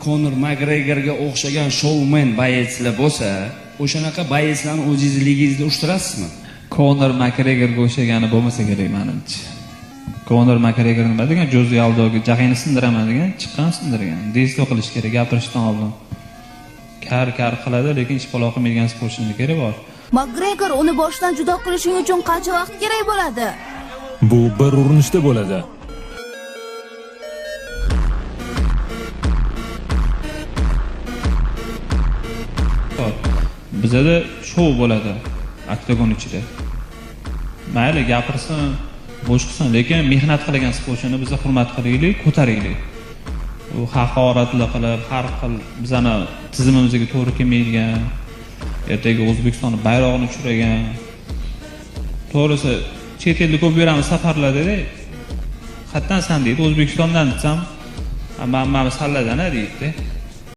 Konor Makgregorga o'xshagan shoumen boyetslar bo'lsa, o'shanaqa boyetslarni o'zingiz ligangizda ushtirasizmi? Konor Makgregorga o'xshagani bo'lmasa kerak menimcha. Konor Makgregor nima degan? Joze Aldoga jag'ini sindiraman degan, chiqqan sindirgan. Desto qilish kerak gapirishdan oldin. Kar qiladi, lekin ish paloq qilmaydigan sportchining kerak bor. Makgregor uni boshdan judo qilishing uchun qancha vaqt kerak bo'ladi? Bu bir urinishda bo'ladi. Bizada shou bo'ladi oktagon ichida. Mayli gapirsin, bo'sh qilsin, lekin mehnat qilgan sportchini biz hurmat qilaylik, ko'taraylik. U haqoratli qilib, har xil bizani tizimimizga to'g'ri kelmaydigan, ertaga O'zbekistonning bayrog'ini tushiragan. To'g'risi, chet elda ko'p beramiz safarlarda-da. Hattan san deydi, O'zbekistondan detsam, men salladan deydi.